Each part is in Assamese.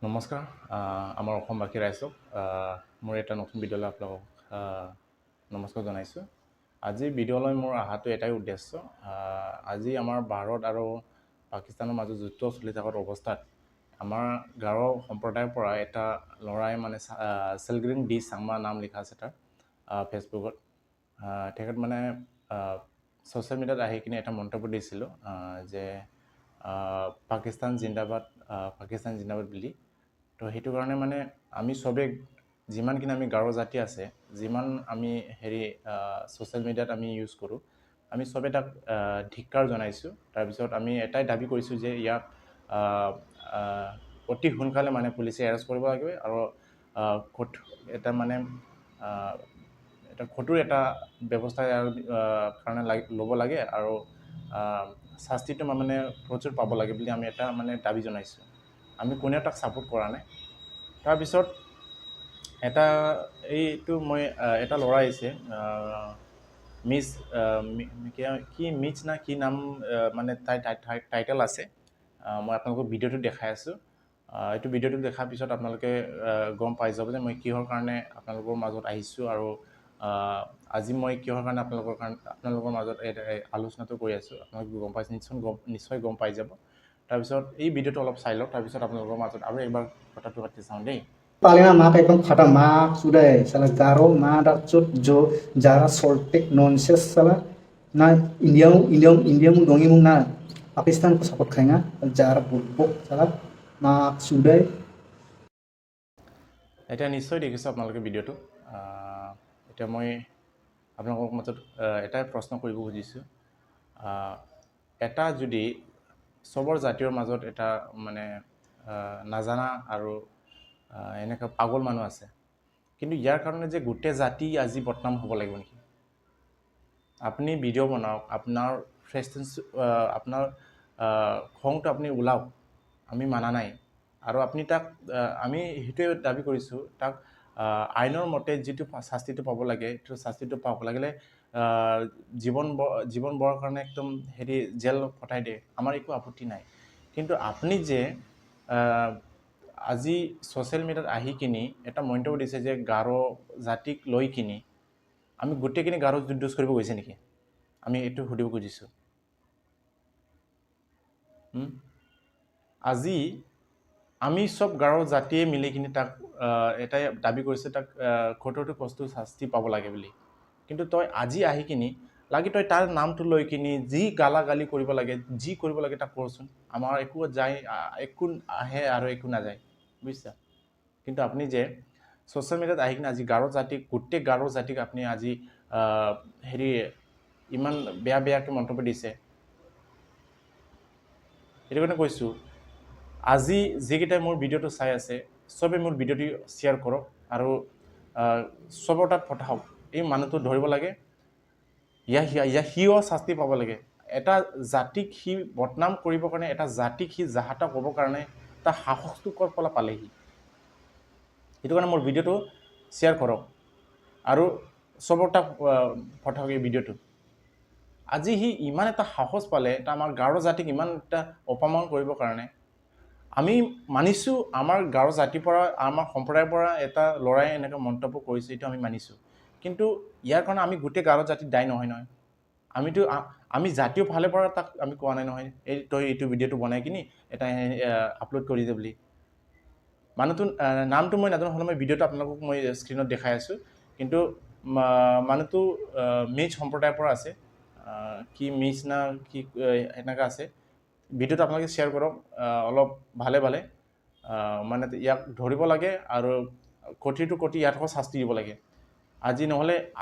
নমস্কাৰ আমাৰ অসমবাসী ৰাইজক মোৰ এটা নতুন ভিডিঅ'লৈ আপোনালোকক নমস্কাৰ জনাইছোঁ। আজি ভিডিঅ'লৈ মোৰ অহাটো এটাই উদ্দেশ্য। আজি আমাৰ ভাৰত আৰু পাকিস্তানৰ মাজত যুদ্ধ চলি থকাৰ অৱস্থাত আমাৰ গাৰো সম্প্ৰদায়ৰ পৰা এটা ল'ৰাই মানে চেলগ্ৰিন ডি চাংমা নাম লিখা আছে তাৰ ফেচবুকত। তেখেত মানে ছ'চিয়েল মিডিয়াত আহি কিনে এটা মন্তব্য দিছিলোঁ যে পাকিস্তান জিন্দাবাদ বুলি। তো সেইটো কাৰণে মানে আমি চবেই যিমানখিনি আমি গাৰো জাতি আছে, যিমান আমি ছ'চিয়েল মিডিয়াত আমি ইউজ কৰোঁ, আমি চবেই তাক ধিক্কাৰ জনাইছোঁ। তাৰপিছত আমি এটাই দাবী কৰিছোঁ যে ইয়াক অতি সোনকালে মানে পুলিচে এৰেষ্ট কৰিব লাগিব আৰু এটা মানে এটা কঠোৰ এটা ব্যৱস্থা ইয়াৰ কাৰণে ল'ব লাগে আৰু শাস্তিটো মানে প্ৰচুৰ পাব লাগে বুলি আমি এটা মানে দাবী জনাইছোঁ। আমি কোনেও তাক ছাপোৰ্ট কৰা নাই। তাৰপিছত এটা ল'ৰা আহিছে মিছ কি মিছ না কি নাম মানে টাইটেল আছে। মই আপোনালোকক ভিডিঅ'টো দেখাই আছোঁ। এইটো ভিডিঅ'টো দেখাৰ পিছত আপোনালোকে গম পাই যাব যে মই কিহৰ কাৰণে আপোনালোকৰ মাজত আহিছোঁ আৰু আজি মই কিহৰ কাৰণে আপোনালোকৰ মাজত আলোচনাটো কৰি আছোঁ। আপোনালোকে গম পাইছে, নিশ্চয় গম পাই যাব। তাৰপিছত এই ভিডিঅ'টো অলপ চাই লওক, তাৰপিছত আপোনালোকৰ মাজত আৰু এবাৰ কথাটো পাতি চাওঁ দেই। Paling mak एकदम फटा mak sudah salah garo mak darcut jo jara soltek nonsense salah na India mu dongi mu na Pakistan ko support khainga jara bulbok salah mak sudah এতিয়া নিশ্চয় দেখিছোঁ আপোনালোকে ভিডিঅ'টো। এতিয়া মই আপোনালোকৰ মাজত এটাই প্ৰশ্ন কৰিব খুজিছোঁ। এটা যদি চবৰ জাতিৰ মাজত এটা মানে নাজানা আৰু এনেকুৱা পাগল মানুহ আছে, কিন্তু ইয়াৰ কাৰণে যে গোটেই জাতি আজি বদনাম হ'ব লাগিব নেকি? আপুনি ভিডিঅ' বনাওক, আপোনাৰ খংটো আপুনি ওলাওক, আমি মানা নাই। আৰু আপুনি তাক আমি সেইটোৱে দাবী কৰিছোঁ, তাক আইনৰ মতে যিটো শাস্তিটো পাব লাগে সেইটো শাস্তিটো পাব লাগিলে জীৱন বৰৰ কাৰণে একদম জেল পঠাই দিয়ে, আমাৰ একো আপত্তি নাই। কিন্তু আপুনি যে আজি ছ'চিয়েল মিডিয়াত আহি কিনি এটা মন্তব্য দিছে যে গাৰো জাতিক লৈ কিনি আমি গোটেইখিনি গাৰো যুদ্ধ কৰিব গৈছে নেকি? আমি এইটো সুধিব খুজিছোঁ। আজি আমি চব গাৰো জাতিয়ে মিলি কিনি তাক এটাই দাবী কৰিছে, তাক কঠোৰটো প্ৰস্তুত শাস্তি পাব লাগে বুলি। কিন্তু তই আজি আহি কিনি লাগি তই তাৰ নামটো লৈ কিনি যি গালাগালি কৰিব লাগে, যি কৰিব লাগে তাক কৰচোন। আমাৰ একো আহে আৰু একো নাযায়, বুজিছা? কিন্তু আপুনি যে ছ'চিয়েল মিডিয়াত আহি কিনে আজি গোটেই গাৰো জাতিক আপুনি আজি ইমান বেয়াকৈ মন্তব্য দিছে। সেইটো কাৰণে কৈছোঁ, আজি যিকেইটাই মোৰ ভিডিঅ'টো চাই আছে চবেই মোৰ ভিডিঅ'টো শ্বেয়াৰ কৰক আৰু চবৰ তাত পঠাওক। এই মানুহটো ধৰিব লাগে, সিও শাস্তি পাব লাগে। এটা জাতিক সি বদনাম কৰিবৰ কাৰণে, এটা জাতিক সি জাহাতা ক'বৰ কাৰণে তাৰ সাহসটো ক'ৰ পৰা পালেহি? সেইটো কাৰণে মোৰ ভিডিঅ'টো শ্বেয়াৰ কৰক আৰু চবৰ তাত পঠাওক এই ভিডিঅ'টো। আজি সি ইমান এটা সাহস পালে, এটা আমাৰ গাৰো জাতিক ইমান এটা অপমান কৰিবৰ কাৰণে। আমি মানিছোঁ আমাৰ গাৰো জাতিৰ পৰা, আমাৰ সম্প্ৰদায়ৰ পৰা এটা ল'ৰাই এনেকৈ মন্তব্য কৰিছে, এইটো আমি মানিছোঁ। কিন্তু ইয়াৰ কাৰণে আমি গোটেই গাৰো জাতিত দায়ী নহয়। আমি জাতীয় ফালৰ পৰা তাক আমি কোৱা নাই নহয়, তই এইটো ভিডিঅ'টো বনাই কিনি এটা আপলোড কৰি দে বুলি। মানুহটো নামটো মই নাজানো, হ'লে মই ভিডিঅ'টো আপোনালোকক মই স্ক্ৰীণত দেখাই আছোঁ। কিন্তু মানুহটো মিজ সম্প্ৰদায়ৰ পৰা আছে, কি মিজ না কি এনেকুৱা আছে। ভিডিঅ'টো আপোনালোকে শ্বেয়াৰ কৰক অলপ ভালে মানে ইয়াক ধৰিব লাগে আৰু কঠিটো ইয়াতকৈ শাস্তি দিব লাগে।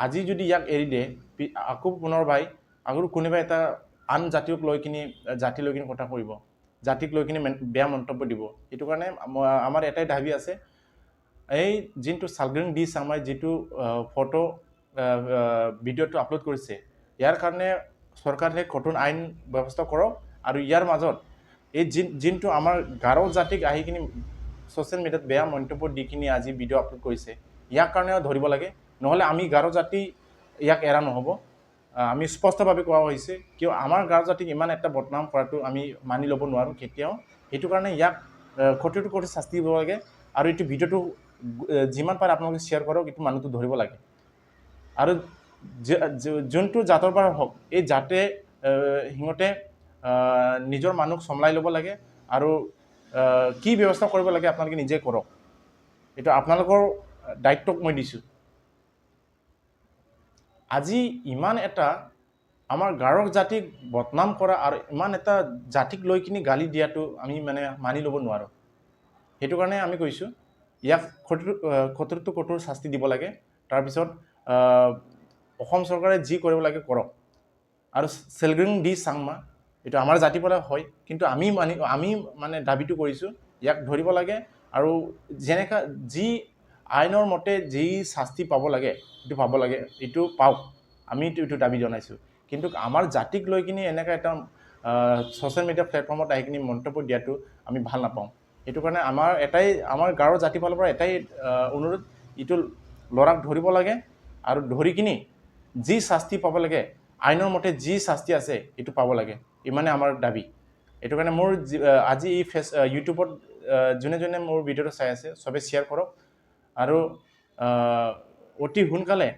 আজি যদি ইয়াক এৰি দিয়ে, আকৌ পুনৰবাৰ কোনোবা এটা আন জাতিক লৈ কিনি কথা কৰিব, জাতিক লৈ কিনি বেয়া মন্তব্য দিব। সেইটো কাৰণে আমাৰ এটাই দাবী আছে, এই যোনটো চেলগ্ৰিন ডি চাংমাই যিটো ফটো ভিডিঅ'টো আপলোড কৰিছে, ইয়াৰ কাৰণে চৰকাৰে কঠোৰ আইন ব্যৱস্থা কৰক। আৰু ইয়াৰ মাজত এই যোনটো আমাৰ গাৰো জাতিক আহি কিনি ছ'চিয়েল মিডিয়াত বেয়া মন্তব্য দি কিনি আজি ভিডিঅ' আপলোড কৰিছে, ইয়াৰ কাৰণেও ধৰিব লাগে। নহ'লে আমি গাৰো জাতি ইয়াক এৰা নহ'ব। আমি স্পষ্টভাৱে কোৱা হৈছে, কিয় আমাৰ গাৰো জাতিক ইমান এটা বদনাম কৰাটো আমি মানি ল'ব নোৱাৰোঁ কেতিয়াও। সেইটো কাৰণে ইয়াক কঠোৰ কঠোৰ শাস্তি দিব লাগে আৰু এইটো ভিডিঅ'টো যিমান পাৰে আপোনালোকে শ্বেয়াৰ কৰক এইটো মানুহটো ধৰিব লাগে আৰু যোনটো জাতৰ পৰা হওক এই জাতে সিহঁতে নিজৰ মানুহক চম্লাই ল'ব লাগে আৰু কি ব্যৱস্থা কৰিব লাগে আপোনালোকে নিজে কৰক এইটো আপোনালোকৰ দায়িত্বক মই দিছোঁ আজি ইমান এটা আমাৰ গাৰোক জাতিক বদনাম কৰা আৰু ইমান এটা জাতিক লৈ কিনি গালি দিয়াটো আমি মানে মানি ল'ব নোৱাৰোঁ সেইটো কাৰণে আমি কৈছোঁ ইয়াক কঠোৰটো কঠোৰ শাস্তি দিব লাগে তাৰপিছত অসম চৰকাৰে যি কৰিব লাগে কৰক আৰু চেলগ্ৰিং দি চাংমা এইটো আমাৰ জাতিৰ পৰা হয় কিন্তু আমি মানে দাবীটো কৰিছোঁ ইয়াক ধৰিব লাগে আৰু যেনেকা যি আইনৰ মতে যি শাস্তি পাব লাগে এইটো পাব লাগে এইটো পাওক আমি এইটো দাবী জনাইছোঁ কিন্তু আমাৰ জাতিক লৈ কিনি এনেকুৱা এটা ছ'চিয়েল মিডিয়া প্লেটফৰ্মত আহি কিনি মন্তব্য দিয়াটো আমি ভাল নাপাওঁ সেইটো কাৰণে আমাৰ গাঁৱৰ জাতি ফালৰ পৰা এটাই অনুৰোধ এইটো ল'ৰাক ধৰিব লাগে আৰু ধৰি কিনি যি শাস্তি পাব লাগে আইনৰ মতে যি শাস্তি আছে এইটো পাব লাগে ইমানে আমাৰ দাবী এইটো কাৰণে মোৰ আজি এই ইউটিউবত যোনে যোনে মোৰ ভিডিঅ'টো চাই আছে চবে শ্বেয়াৰ কৰক আৰু অতি সোনকালে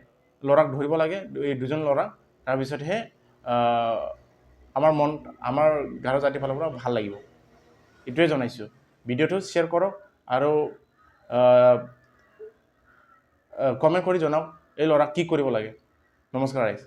ল'ৰাক ধৰিব লাগে এই দুজন ল'ৰা তাৰপিছতহে আমাৰ গাৰো জাতিৰ ফালৰ পৰা ভাল লাগিব এইটোৱে জনাইছোঁ ভিডিঅ'টো শ্বেয়াৰ কৰক আৰু কমেণ্ট কৰি জনাওক এই ল'ৰাক কি কৰিব লাগে নমস্কাৰ ৰাইজ